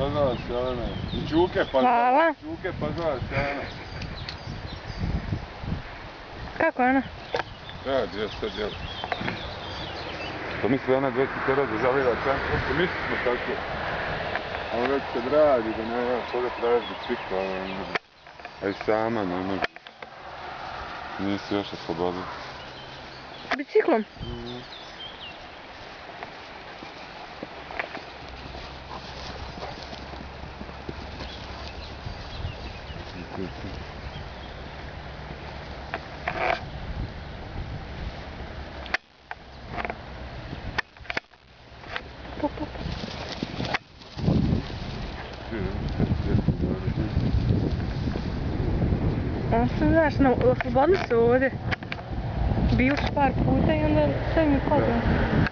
pozdrav Sjana. I Čuke pozdrav. Hvala. Čuke pozdrav Sjana. Kako je ona? Ja, gdje sad je? Pa misli ona 2 kitera da žalila sam, uopće misli smo tako. A on već kad radi, da ne, ja toga traži bicikla, a i sama ne može. Nisi još oslobodio. Biciklom? Pop, pop. On sam, znaš, oslobodili se ovdje. Bili su par puta i onda sve mi padlo.